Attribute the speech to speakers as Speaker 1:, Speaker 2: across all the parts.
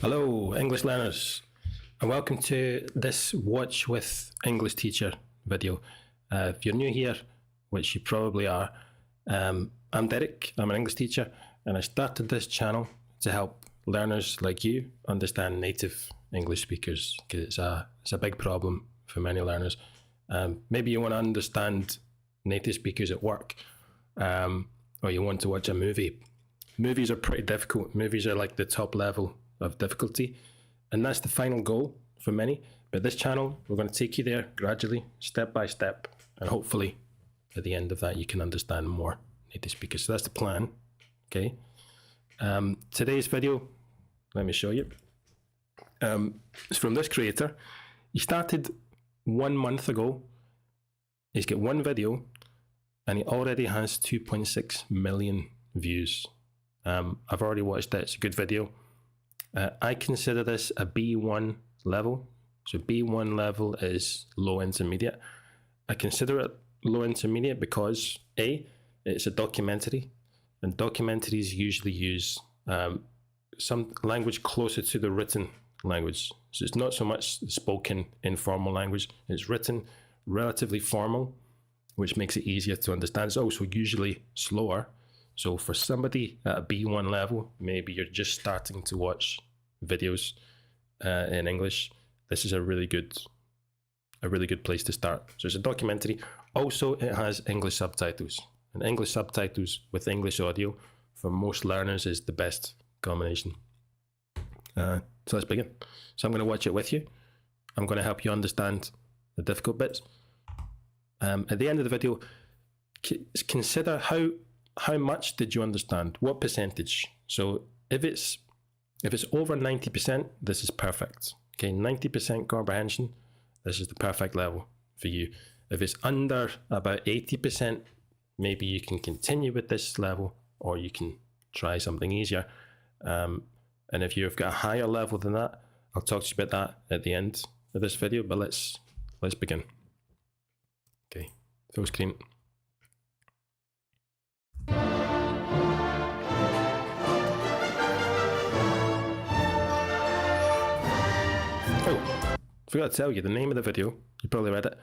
Speaker 1: Hello, English learners, and welcome to this Watch with English Teacher video. If you're new here, which you probably are, I'm Derek, I'm an English teacher, and I started this channel to help learners like you understand native English speakers, because it's a big problem for many learners. Maybe you want to understand native speakers at work, or you want to watch a movie. Movies are pretty difficult. Movies are like the top level of difficulty, and that's the final goal for many. But this channel, we're going to take you there gradually, step by step, and hopefully at the end of that you can understand more native speakers. So that's the plan. Okay. Today's video, let me show you. It's from this creator. He started 1 month ago. He's got one video and he already has 2.6 million views. I've already watched it. It's a good video. I consider this a B1 level. So B1 level is low intermediate. I consider it low intermediate because A, it's a documentary, and documentaries usually use some language closer to the written language. So it's not so much spoken informal language, it's written relatively formal, which makes it easier to understand. It's also usually slower. So for somebody at a B1 level, maybe you're just starting to watch videos in English, this is a really good place to start. So it's a documentary. Also, it has English subtitles. And English subtitles with English audio for most learners is the best combination. So let's begin. So I'm going to watch it with you. I'm going to help you understand the difficult bits. At the end of the video, consider how much did you understand? What percentage? So if it's over 90%, this is perfect. Okay, 90% comprehension, this is the perfect level for you. If it's under about 80%, maybe you can continue with this level, or you can try something easier. And if you've got a higher level than that, I'll talk to you about that at the end of this video, but let's begin. Okay, full screen. Oh, forgot to tell you the name of the video. You probably read it.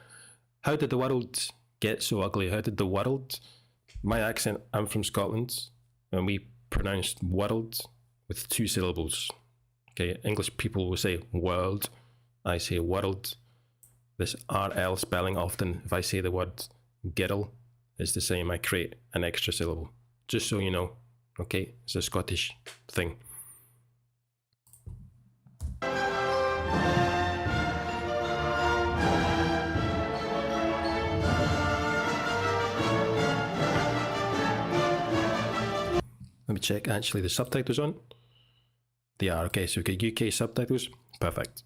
Speaker 1: How did the world get so ugly? How did the world? My accent, I'm from Scotland, and we pronounce world with 2 syllables. Okay, English people will say world. I say world. This RL spelling often, if I say the word girl, is the same. I create an extra syllable. Just so you know. Okay, it's a Scottish thing. Let me check, actually, the subtitles on? They are, okay, so we've got UK subtitles, perfect.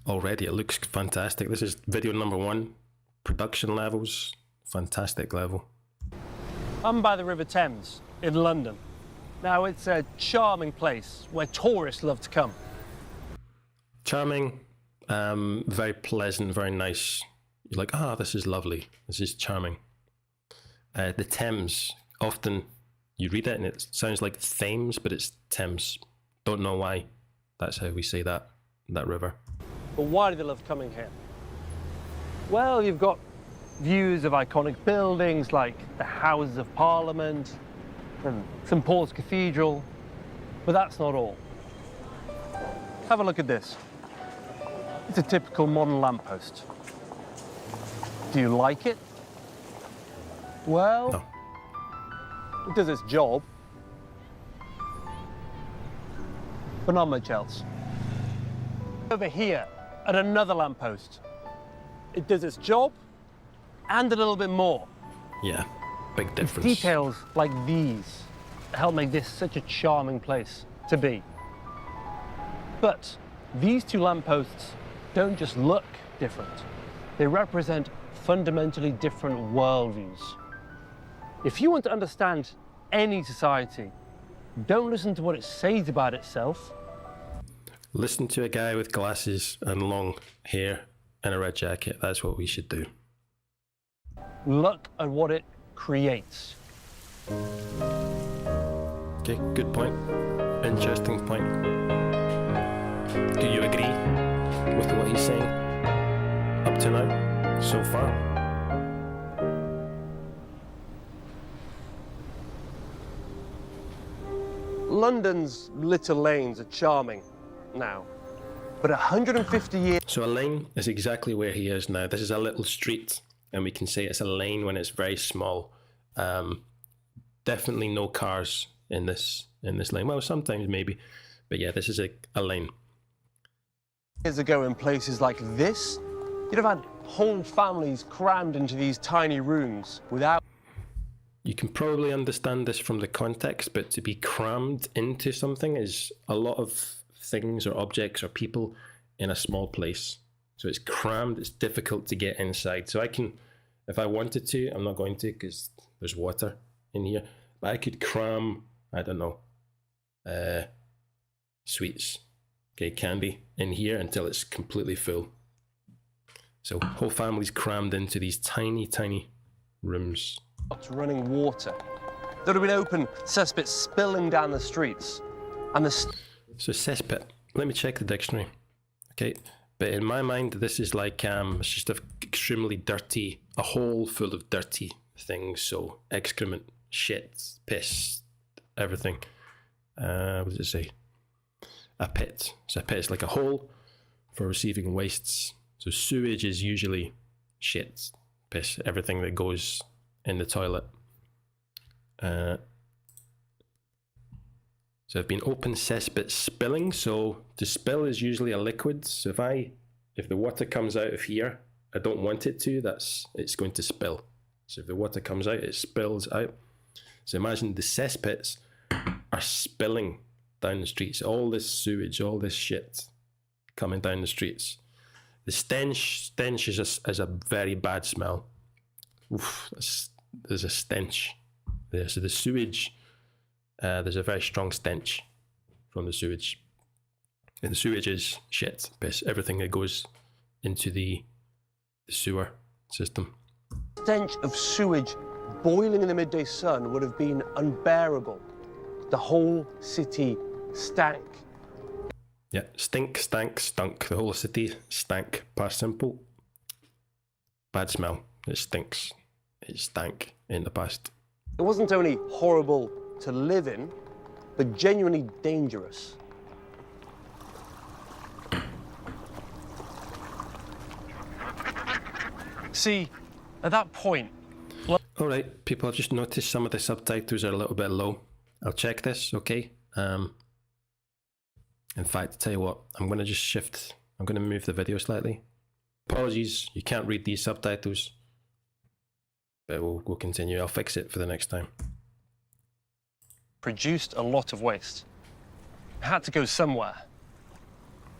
Speaker 1: Already it looks fantastic. This is video number 1, production levels, fantastic level.
Speaker 2: I'm by the River Thames in London. Now it's a charming place where tourists love to come.
Speaker 1: Charming. Very pleasant, very nice. You're like, this is lovely. This is charming. The Thames, often you read it and it sounds like Thames, but it's Thames. Don't know why. That's how we say that river.
Speaker 2: But why do they love coming here? Well, you've got views of iconic buildings like the Houses of Parliament and St. Paul's Cathedral, but that's not all. Have a look at this. It's a typical modern lamppost. Do you like it? Well,
Speaker 1: No.
Speaker 2: It does its job, but not much else. Over here, at another lamppost, it does its job and a little bit more.
Speaker 1: Yeah, big difference.
Speaker 2: It's details like these help make this such a charming place to be. But these 2 lampposts don't just look different. They represent fundamentally different worldviews. If you want to understand any society, don't listen to what it says about itself.
Speaker 1: Listen to a guy with glasses and long hair and a red jacket. That's what we should do.
Speaker 2: look at what it creates.
Speaker 1: Okay, good point. Interesting point. Do you agree with what he's saying up to now, so far?
Speaker 2: London's little lanes are charming now, but 150 years...
Speaker 1: So a lane is exactly where he is now. This is a little street, and we can say it's a lane when it's very small. Definitely no cars in this lane. Well, sometimes maybe, but yeah, this is a lane.
Speaker 2: Years ago, in places like this, you'd have had whole families crammed into these tiny rooms without...
Speaker 1: You can probably understand this from the context, but to be crammed into something is a lot of things or objects or people in a small place. So it's crammed, it's difficult to get inside. So I can, if I wanted to, I'm not going to because there's water in here, but I could cram, I don't know, sweets, okay, candy in here until it's completely full. So whole families crammed into these tiny, tiny rooms.
Speaker 2: Running water. There would have been open cesspits spilling down the streets. And
Speaker 1: So cesspit, let me check the dictionary. Okay, but in my mind, this is like, it's just a extremely dirty, a hole full of dirty things. So excrement, shit, piss, everything. What does it say? A pit. So a pit is like a hole for receiving wastes. So sewage is usually shit, piss, everything that goes in the toilet. So I've been open cesspit spilling. So to spill is usually a liquid. So if the water comes out of here, I don't want it to, it's going to spill. So if the water comes out, it spills out. So imagine the cesspits are spilling down the streets. All this sewage, all this shit coming down the streets. The stench is a very bad smell. Oof, there's a stench there. So the sewage, there's a very strong stench from the sewage. And the sewage is shit, piss, everything that goes into the sewer system.
Speaker 2: stench of sewage boiling in the midday sun would have been unbearable. The whole city stank.
Speaker 1: Yeah, stink, stank, stunk. The whole city stank. Past simple. Bad smell. It stinks. It stank in the past.
Speaker 2: It wasn't only horrible to live in, but genuinely dangerous. See, at that point...
Speaker 1: All right, people, I've just noticed some of the subtitles are a little bit low. I'll check this, okay? In fact, tell you what, I'm going to move the video slightly. Apologies, you can't read these subtitles. But we'll continue. I'll fix it for the next time.
Speaker 2: Produced a lot of waste. It had to go somewhere.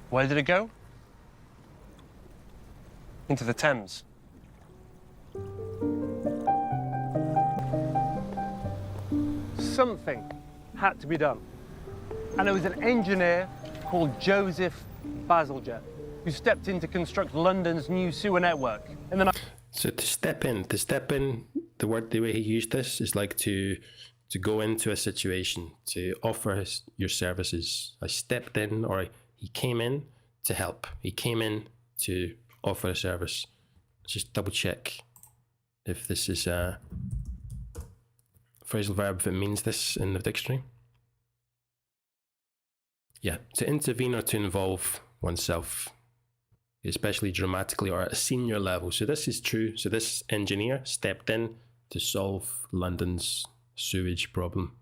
Speaker 2: Where did it go? Into the Thames. Something had to be done. And it was an engineer called Joseph Bazalgette who stepped in to construct London's new sewer network.
Speaker 1: So to step in, the way he used this is like to go into a situation, to offer your services. I stepped in, or he came in to help. He came in to offer a service. Just double check if this is a phrasal verb, if it means this in the dictionary. Yeah, to intervene or to involve oneself, especially dramatically or at a senior level. So this is true. So this engineer stepped in to solve London's sewage problem.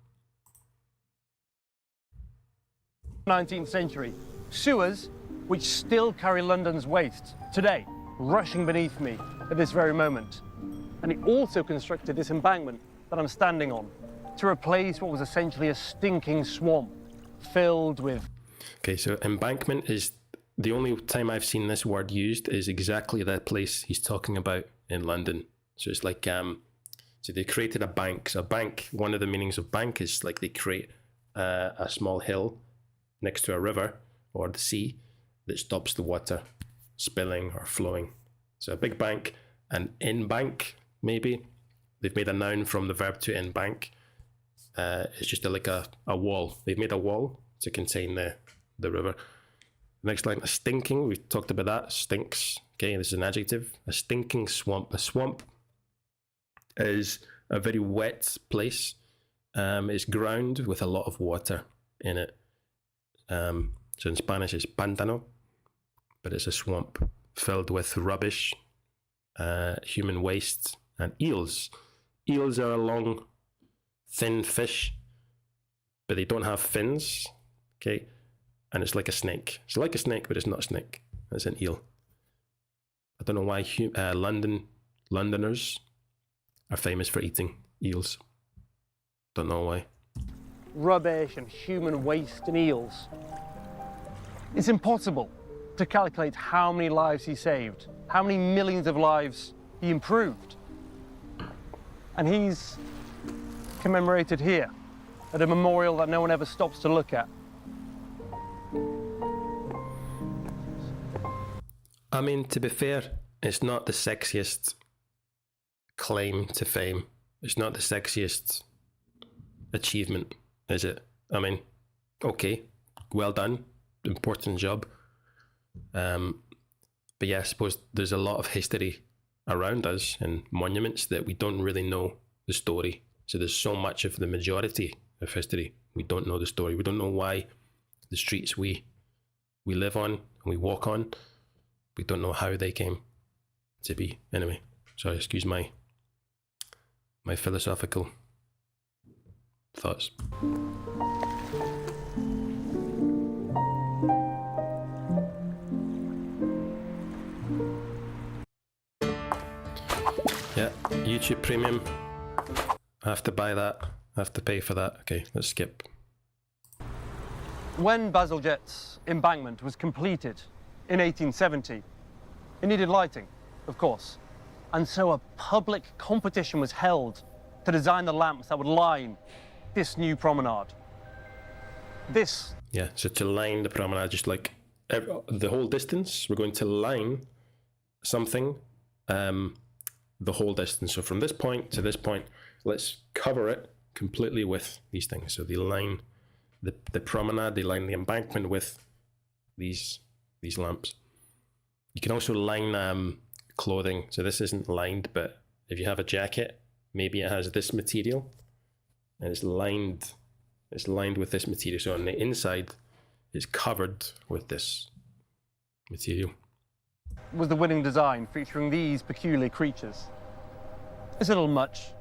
Speaker 2: 19th century. Sewers, which still carry London's waste today, rushing beneath me at this very moment. And he also constructed this embankment that I'm standing on to replace what was essentially a stinking swamp filled with...
Speaker 1: Okay, so embankment is the only time I've seen this word used is exactly that place he's talking about in London. So it's like, so they created a bank. So a bank, one of the meanings of bank is like they create a small hill next to a river or the sea that stops the water spilling or flowing. So a big bank, an in bank maybe. They've made a noun from the verb to embank. It's just like a wall. They've made a wall to contain the river. Next line, a stinking. We talked about that. Stinks. Okay, this is an adjective. A stinking swamp. A swamp is a very wet place. It's ground with a lot of water in it. So in Spanish it's pantano, but it's a swamp filled with rubbish, human waste, and eels. Eels are a long, thin fish, but they don't have fins. Okay, and it's like a snake. It's like a snake, but it's not a snake. It's an eel. I don't know why Londoners are famous for eating eels. Don't know why.
Speaker 2: Rubbish and human waste and eels. It's impossible to calculate how many lives he saved, how many millions of lives he improved. And he's commemorated here at a memorial that no one ever stops to look at.
Speaker 1: I mean, to be fair, it's not the sexiest claim to fame. It's not the sexiest achievement, is it? I mean, okay, well done, important job. But yeah, I suppose there's a lot of history around us and monuments that we don't really know the story. So there's so much of the majority of history we don't know the story. We don't know why the streets we live on and we walk on, we don't know how they came to be. Anyway, sorry, excuse my philosophical thoughts. Yeah, YouTube Premium. I have to buy that. I have to pay for that. Okay, let's skip.
Speaker 2: When Bazalgette's embankment was completed in 1870, it needed lighting, of course. And so a public competition was held to design the lamps that would line this new promenade.
Speaker 1: Yeah, so to line the promenade, just like the whole distance, we're going to line something the whole distance. So from this point to this point, let's cover it completely with these things. So they line the promenade, they line the embankment with these lamps. You can also line clothing. So this isn't lined, but if you have a jacket, maybe it has this material and it's lined with this material. So on the inside, it's covered with this material.
Speaker 2: Was the winning design featuring these peculiar creatures. It's a little much,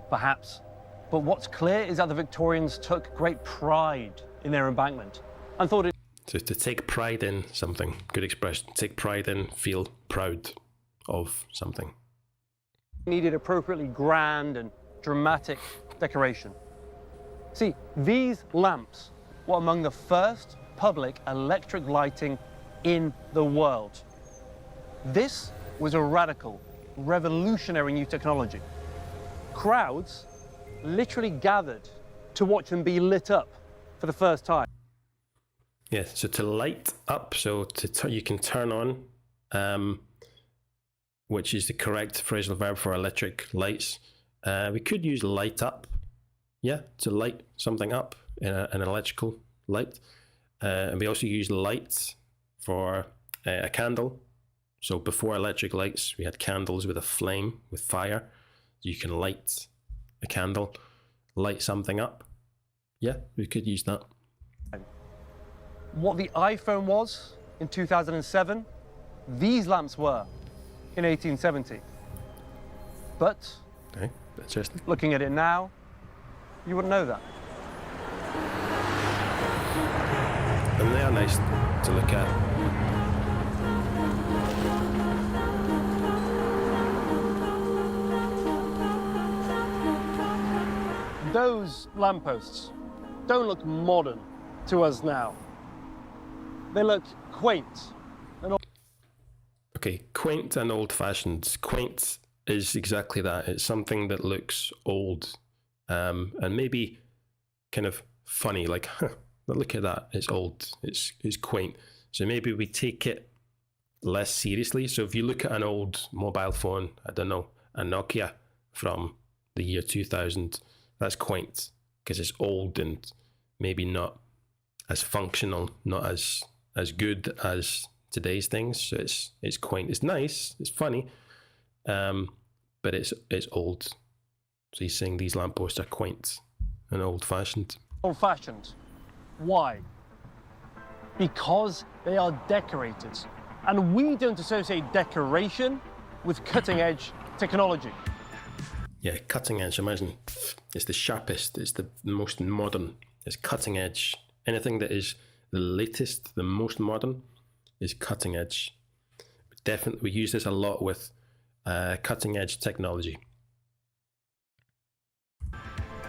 Speaker 2: perhaps, but what's clear is that the Victorians took great pride in their embankment and thought it...
Speaker 1: So to take pride in something, good expression, take pride in, feel proud of something.
Speaker 2: Needed appropriately grand and dramatic decoration. See, these lamps were among the first public electric lighting in the world. This was a radical, revolutionary new technology. Crowds literally gathered to watch them be lit up for the first time.
Speaker 1: Yeah, so to light up, so you can turn on, which is the correct phrasal verb for electric lights. We could use light up, yeah, to light something up in an electrical light. And we also use light for a candle. So before electric lights, we had candles with a flame, with fire. You can light a candle, light something up. Yeah, we could use that.
Speaker 2: What the iPhone was in 2007, these lamps were in 1870. But,
Speaker 1: Okay, interesting.
Speaker 2: looking at it now, you wouldn't know that.
Speaker 1: And they are nice to look at.
Speaker 2: Those lampposts don't look modern to us now. They look quaint and old.
Speaker 1: Okay, quaint and old-fashioned. Quaint is exactly that. It's something that looks old and maybe kind of funny, like, but look at that, it's old, it's quaint. So maybe we take it less seriously. So if you look at an old mobile phone, I don't know, a Nokia from the year 2000, that's quaint because it's old and maybe not as functional, not as good as today's things. So it's quaint. It's nice. It's funny, but it's old. So he's saying these lampposts are quaint and old-fashioned.
Speaker 2: Old-fashioned. Why? Because they are decorated. And we don't associate decoration with cutting-edge technology.
Speaker 1: Yeah, cutting edge. Imagine it's the sharpest, it's the most modern, it's cutting edge. Anything that is the latest, the most modern, is cutting edge. Definitely, we use this a lot with cutting edge technology.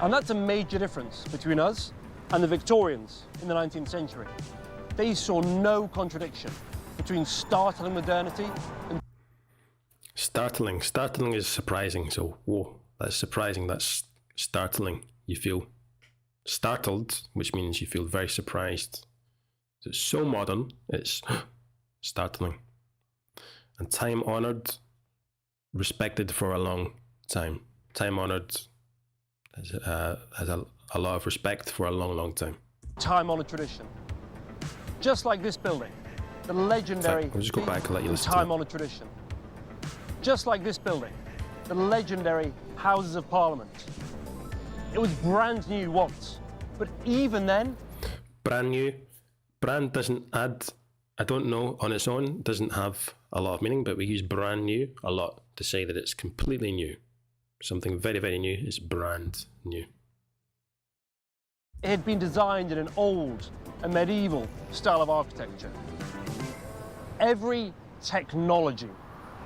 Speaker 2: And that's a major difference between us and the Victorians in the 19th century. They saw no contradiction between startling modernity and...
Speaker 1: Startling is surprising. So, whoa, that's surprising, that's startling. You feel startled, which means you feel very surprised. So it's so modern, it's startling. And time-honoured, respected for a long time. Time-honoured has a lot of respect for a long, long time.
Speaker 2: Time-honoured tradition. Just like this building, the legendary...
Speaker 1: I'll just go back and let you listen.
Speaker 2: Time-honoured tradition. Just like this building, the legendary Houses of Parliament. It was brand new once, but even then...
Speaker 1: Brand new. Brand doesn't add, I don't know, on its own, doesn't have a lot of meaning, but we use brand new a lot to say that it's completely new. Something very, very new is brand new.
Speaker 2: It had been designed in an old and medieval style of architecture. Every technology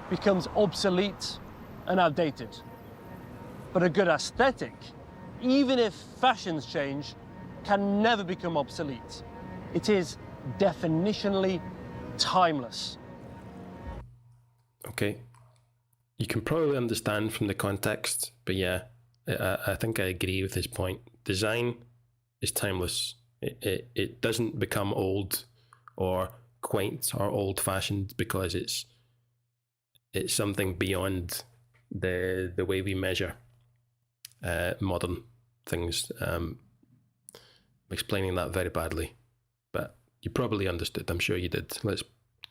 Speaker 2: becomes obsolete and outdated. But a good aesthetic, even if fashions change, can never become obsolete. It is definitionally timeless.
Speaker 1: Okay. You can probably understand from the context, but yeah, I think I agree with his point. Design is timeless. It doesn't become old or quaint or old-fashioned because it's something beyond the way we measure modern things. I'm explaining that very badly, but you probably understood. I'm sure you did. Let's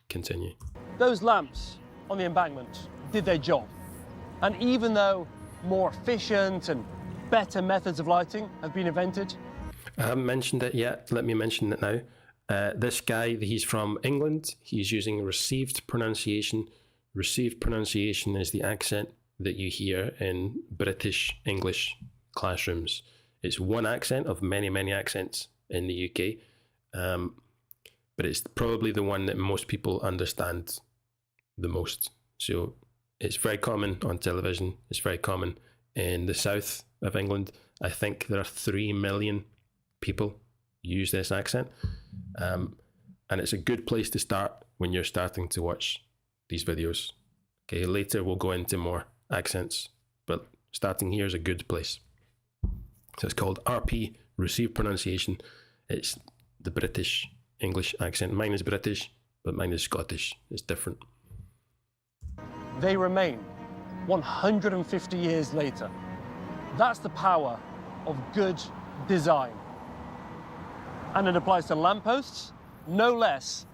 Speaker 1: continue.
Speaker 2: Those lamps on the embankment did their job. And even though more efficient and better methods of lighting have been invented...
Speaker 1: I haven't mentioned it yet. Let me mention it now. This guy, he's from England. He's using received pronunciation. Received pronunciation is the accent that you hear in British English classrooms. It's one accent of many, many accents in the UK, but it's probably the one that most people understand the most. So it's very common on television. It's very common in the south of England. I think there are 3 million people use this accent, and it's a good place to start when you're starting to watch these videos. Okay, later we'll go into more accents, but starting here is a good place. So it's called RP, Received Pronunciation. It's the British English accent. Mine is British, but mine is Scottish. It's different.
Speaker 2: They remain 150 years later. That's the power of good design. And it applies to lampposts no less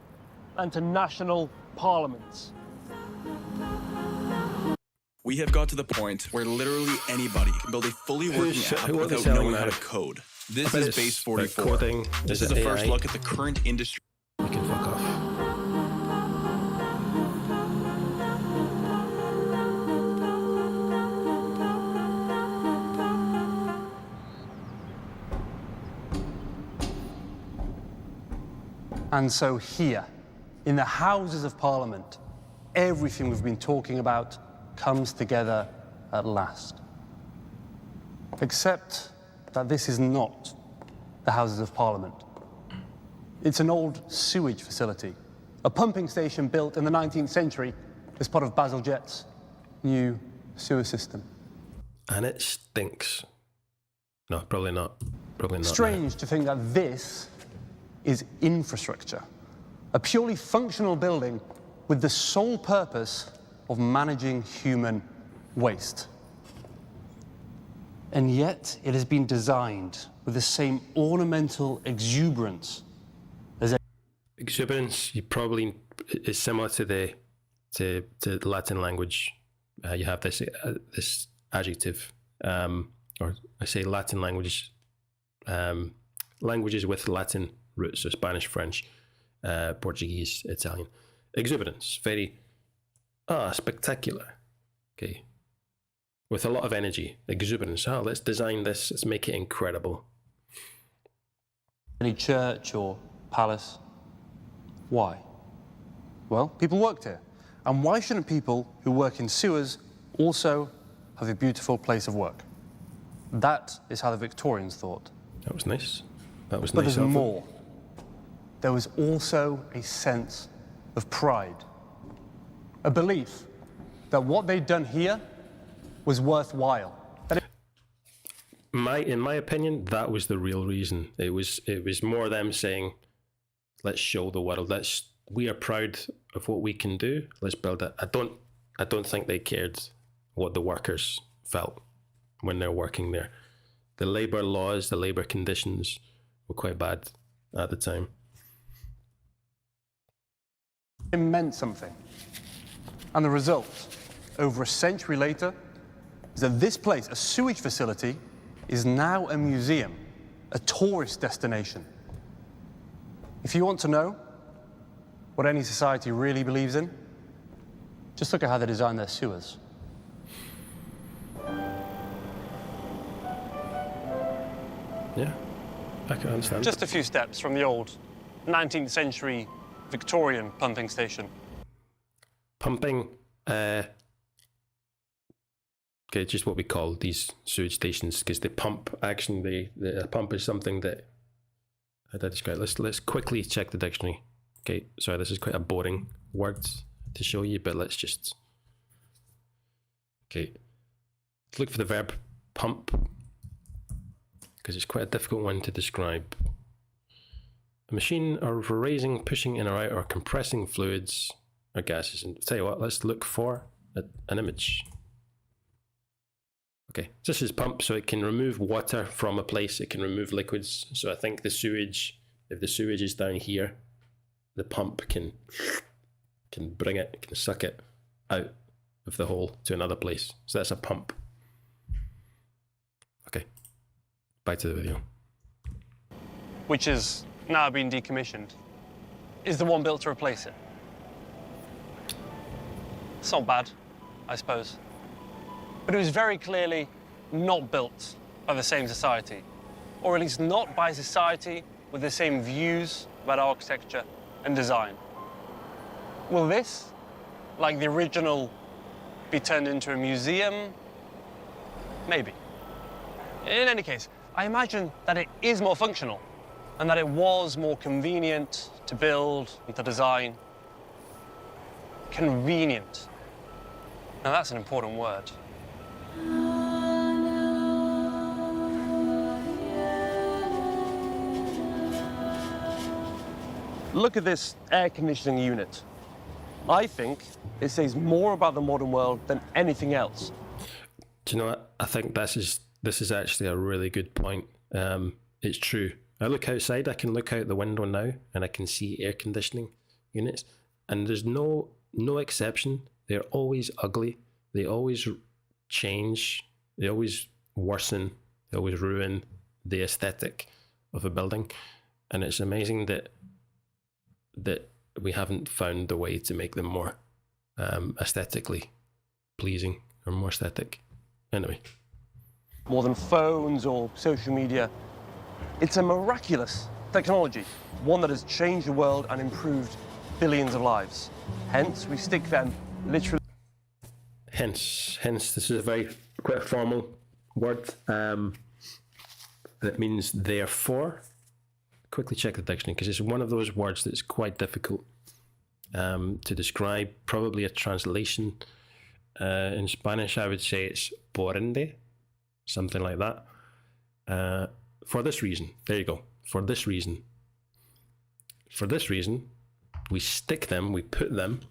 Speaker 2: than to national parliaments.
Speaker 3: We have got to the point where literally anybody can build a fully working app without knowing how to code. This is Base 44.
Speaker 1: Coding.
Speaker 3: This is a first look at the current industry.
Speaker 1: You can fuck off.
Speaker 2: And so here, in the Houses of Parliament, everything we've been talking about comes together at last. Except that this is not the Houses of Parliament. It's an old sewage facility, a pumping station built in the 19th century as part of Bazalgette's new sewer system.
Speaker 1: And it stinks. No, probably not. Probably not.
Speaker 2: Strange to think that this is infrastructure, a purely functional building with the sole purpose of managing human waste. And yet it has been designed with the same ornamental exuberance as...
Speaker 1: Exuberance, you probably, is similar to the Latin language. You have this adjective, or I say Latin languages, languages with Latin roots, so Spanish, French, Portuguese, Italian. Exuberance, very, spectacular, okay, with a lot of energy. Exuberance, let's design this, let's make it incredible.
Speaker 2: Any church or palace. Why? Well, people worked here. And why shouldn't people who work in sewers also have a beautiful place of work? That is how the Victorians thought.
Speaker 1: That was nice. That was
Speaker 2: but
Speaker 1: nice.
Speaker 2: But there's more. There was also a sense of pride. A belief that what they'd done here was worthwhile.
Speaker 1: In my opinion, that was the real reason. It was more them saying, let's show the world. We are proud of what we can do. Let's build it. I don't think they cared what the workers felt when they're working there. The labor laws, the labor conditions were quite bad at the time.
Speaker 2: It meant something. And the result, over a century later, is that this place, a sewage facility, is now a museum, a tourist destination. If you want to know what any society really believes in, just look at how they design their sewers.
Speaker 1: Yeah, I can understand.
Speaker 2: Just a few steps from the old 19th century Victorian pumping station.
Speaker 1: Pumping, okay, just what we call these sewage stations, because the pump, actually, the pump is something that, how do I describe it? Let's quickly check the dictionary. Okay, sorry, this is quite a boring word to show you, but let's just, okay, look for the verb pump, because it's quite a difficult one to describe. A machine or for raising, pushing in or out, or compressing fluids or gases. And tell you what, let's look for an image. Okay, this is pump, so it can remove water from a place, it can remove liquids. So I think the sewage, if the sewage is down here, the pump can bring it, can suck it out of the hole to another place. So that's a pump. Okay, back to the video.
Speaker 2: Which has now been decommissioned. Is the one built to replace it? It's not bad, I suppose. But it was very clearly not built by the same society, or at least not by a society with the same views about architecture and design. Will this, like the original, be turned into a museum? Maybe. In any case, I imagine that it is more functional and that it was more convenient to build and to design. Convenient. Now that's an important word. Look at this air conditioning unit. I think it says more about the modern world than anything else.
Speaker 1: Do you know what? I think this is actually a really good point. It's true. I look outside, I can look out the window now and I can see air conditioning units, and there's no exception. They're always ugly. They always change. They always worsen. They always ruin the aesthetic of a building. And it's amazing that we haven't found a way to make them more aesthetically pleasing or more aesthetic. Anyway.
Speaker 2: More than phones or social media, it's a miraculous technology, one that has changed the world and improved billions of lives. Hence, we stick them literally.
Speaker 1: Hence, this is quite a formal word that means therefore. Quickly check the dictionary, because it's one of those words that's quite difficult to describe. Probably a translation. In Spanish, I would say it's por ende, something like that. For this reason, there you go. For this reason, we stick them, we put them,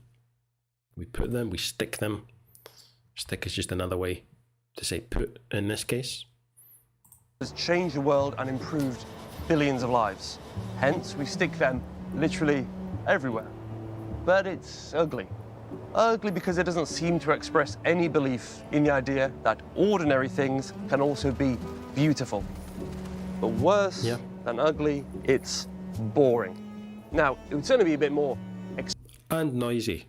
Speaker 1: we stick them. Stick is just another way to say put in this case.
Speaker 2: has changed the world and improved billions of lives. Hence, we stick them literally everywhere. But it's ugly. Ugly because it doesn't seem to express any belief in the idea that ordinary things can also be beautiful. But worse than ugly, it's boring. Now, it would certainly be a bit more...
Speaker 1: And noisy.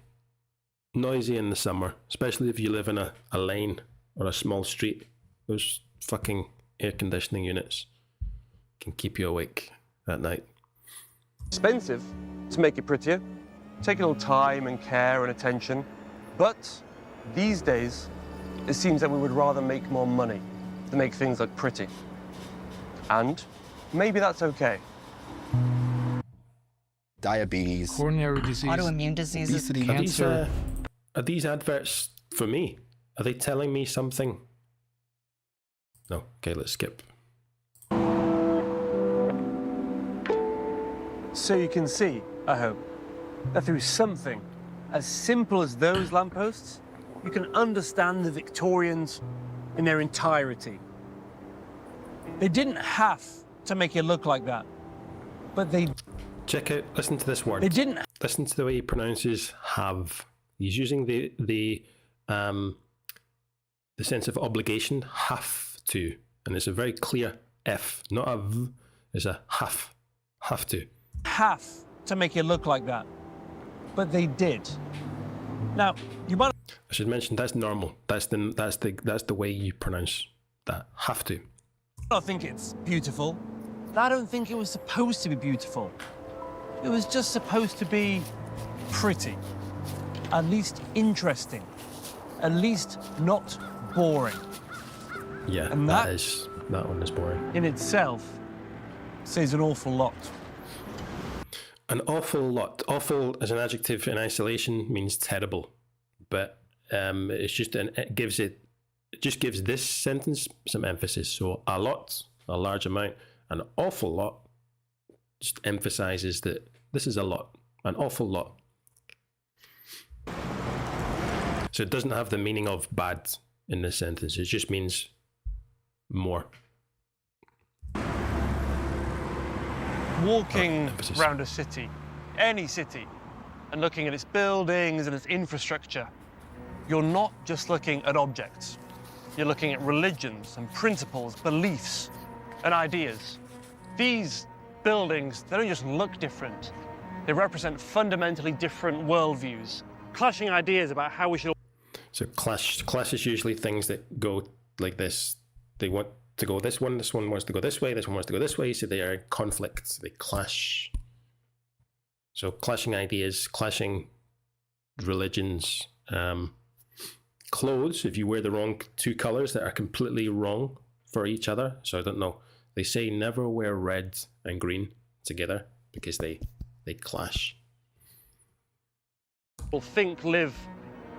Speaker 1: Noisy in the summer, especially if you live in a lane or a small street. Those fucking air conditioning units can keep you awake at night.
Speaker 2: Expensive to make it prettier. Take a little time and care and attention. But these days, it seems that we would rather make more money to make things look pretty. And maybe that's okay.
Speaker 4: Diabetes,
Speaker 5: coronary disease,
Speaker 6: autoimmune diseases,
Speaker 5: obesity, cancer.
Speaker 1: Are these adverts for me? Are they telling me something? No. Okay, let's skip.
Speaker 2: So you can see, I hope, that through something as simple as those lampposts, you can understand the Victorians in their entirety.
Speaker 5: They didn't have to make it look like that, but they...
Speaker 1: Check out, listen to this word.
Speaker 5: They didn't...
Speaker 1: Listen to the way he pronounces have. He's using the sense of obligation, have to. And it's a very clear F, not a V, it's a have to.
Speaker 5: Have to make it look like that, but they did. Now, you might...
Speaker 1: I should mention that's normal. That's the way you pronounce that. Have to.
Speaker 5: not think it's beautiful. I don't think it was supposed to be beautiful. It was just supposed to be pretty, at least interesting, at least not boring.
Speaker 1: Yeah,
Speaker 5: And
Speaker 1: that one is boring.
Speaker 5: In itself says an awful lot.
Speaker 1: An awful lot. Awful as an adjective in isolation means terrible, but it's just it just gives this sentence some emphasis. So a lot, a large amount, an awful lot just emphasizes that this is a lot, an awful lot. So it doesn't have the meaning of bad in this sentence. It just means more.
Speaker 2: Walking around a city, any city, and looking at its buildings and its infrastructure, you're not just looking at objects. You're looking at religions and principles, beliefs and ideas. These buildings, they don't just look different. They represent fundamentally different worldviews, clashing ideas about how we should...
Speaker 1: So clash is usually things that go like this. They want to go this one wants to go this way, this one wants to go this way, so they are in conflict, they clash. So clashing ideas, clashing religions, clothes, if you wear the wrong two colours that are completely wrong for each other. So I don't know, they say never wear red and green together because they clash.
Speaker 2: People think, live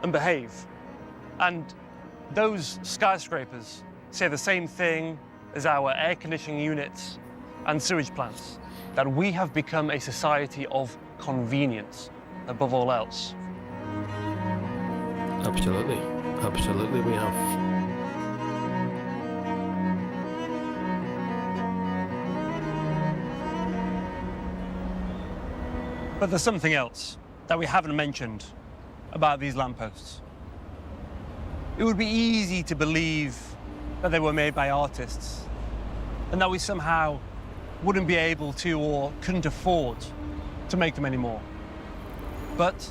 Speaker 2: and behave. And those skyscrapers say the same thing as our air conditioning units and sewage plants, that we have become a society of convenience above all else.
Speaker 1: Absolutely. Absolutely we have.
Speaker 5: But there's something else that we haven't mentioned about these lampposts. It would be easy to believe that they were made by artists and that we somehow wouldn't be able to or couldn't afford to make them anymore. But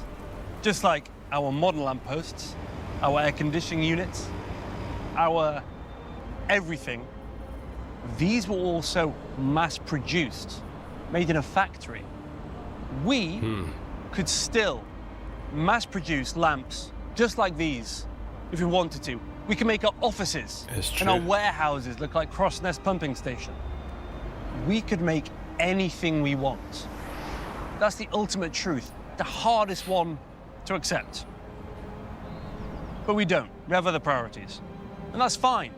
Speaker 5: just like our modern lampposts, our air conditioning units, our everything, these were also mass-produced, made in a factory. We could still mass-produce lamps just like these if we wanted to. We can make our offices and our warehouses look like Crossnest pumping station. We could make anything we want. That's the ultimate truth, the hardest one to accept. But we don't. We have other priorities. And that's fine.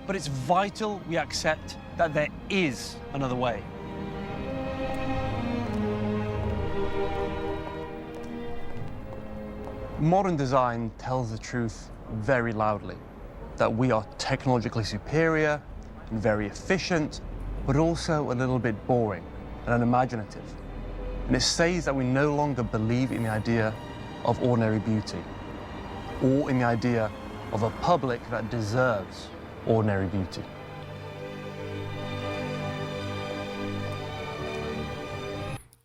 Speaker 5: But it's vital we accept that there is another way. Modern design tells the truth very loudly, that we are technologically superior
Speaker 2: and very efficient, but also a little bit boring and unimaginative. And it says that we no longer believe in the idea of ordinary beauty, or in the idea of a public that deserves ordinary beauty.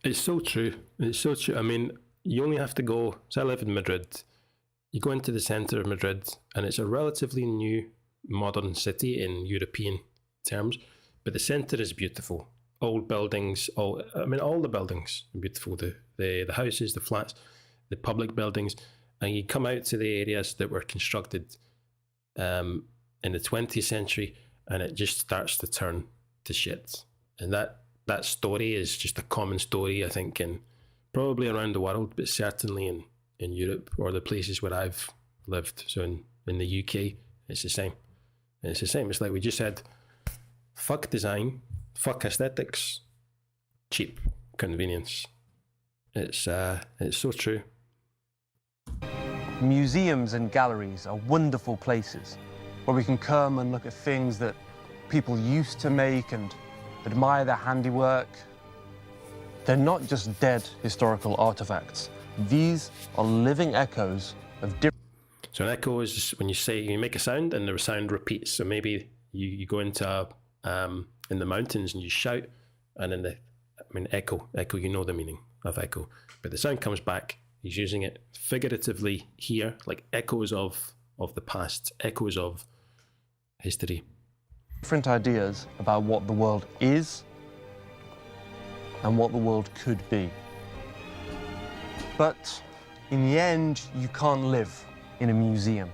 Speaker 1: It's so true. It's so true. I mean, you only have to go, so I live in Madrid. You go into the centre of Madrid and it's a relatively new modern city in European terms, but the centre is beautiful. Old buildings, all the buildings are beautiful. The houses, the flats, the public buildings, and you come out to the areas that were constructed in the 20th century and it just starts to turn to shit. And that story is just a common story, I think, in probably around the world, but certainly in Europe or the places where I've lived. So in the UK, it's the same. It's the same. It's like we just said, fuck design, fuck aesthetics, cheap convenience. It's so true.
Speaker 2: Museums and galleries are wonderful places where we can come and look at things that people used to make and admire their handiwork. They're not just dead historical artifacts. These are living echoes of different...
Speaker 1: So an echo is when you make a sound and the sound repeats. So maybe you go into in the mountains and you shout, and echo, you know the meaning of echo. But the sound comes back. He's using it figuratively here, like echoes of the past, echoes of history.
Speaker 2: Different ideas about what the world is and what the world could be. But in the end, you can't live in a museum.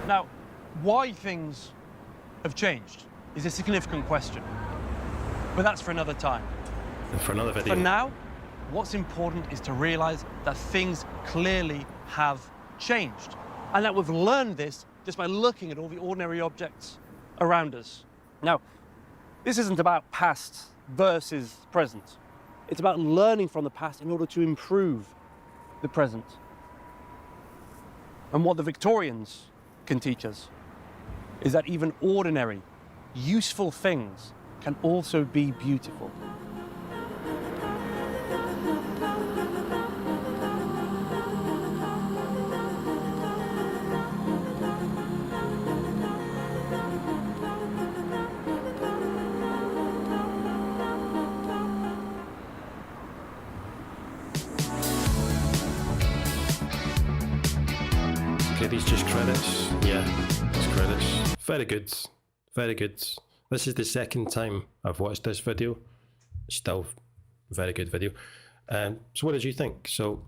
Speaker 5: Now, why things have changed is a significant question, but that's for another time.
Speaker 1: And for another video.
Speaker 5: For now, what's important is to realize that things clearly have changed, and that we've learned this just by looking at all the ordinary objects around us. Now, this isn't about past versus present. It's about learning from the past in order to improve the present. And what the Victorians can teach us is that even ordinary, useful things can also be beautiful.
Speaker 1: Okay, these just credits. Yeah, it's credits. Very good. Very good. This is the second time I've watched this video. Still very good video. So what did you think? So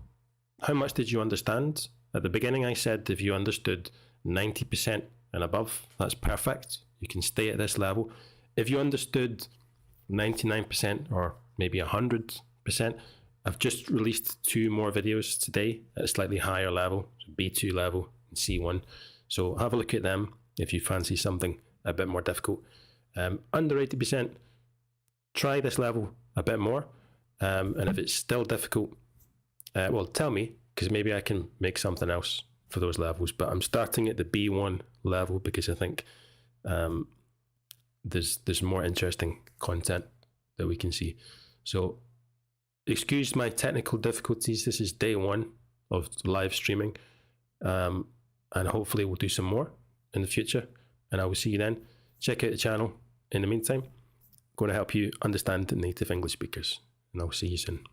Speaker 1: how much did you understand? At the beginning I said if you understood 90% and above, that's perfect. You can stay at this level. If you understood 99% or maybe 100%, I've just released 2 more videos today at a slightly higher level, so B2 level and C1. So have a look at them if you fancy something a bit more difficult. Under 80%, try this level a bit more. And if it's still difficult, well, tell me, because maybe I can make something else for those levels. But I'm starting at the B1 level because I think there's more interesting content that we can see. So excuse my technical difficulties. This is day 1 of live streaming. And hopefully we'll do some more in the future. And I will see you then. Check out the channel. In the meantime, I'm going to help you understand native English speakers. And I'll see you soon.